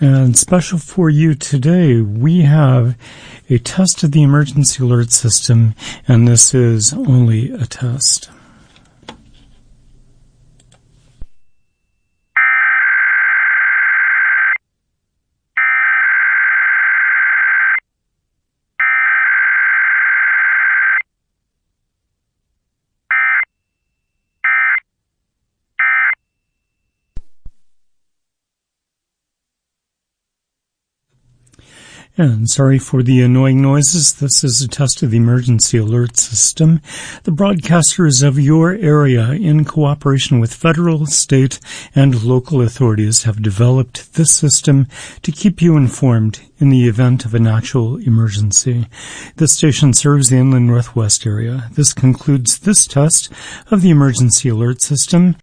And special for you today, we have a test of the emergency alert system, and this is only a test. And sorry for the annoying noises. This is a test of the emergency alert system. The broadcasters of your area, in cooperation with federal, state, and local authorities, have developed this system to keep you informed in the event of a natural emergency. This station serves the inland northwest area. This concludes this test of the emergency alert system.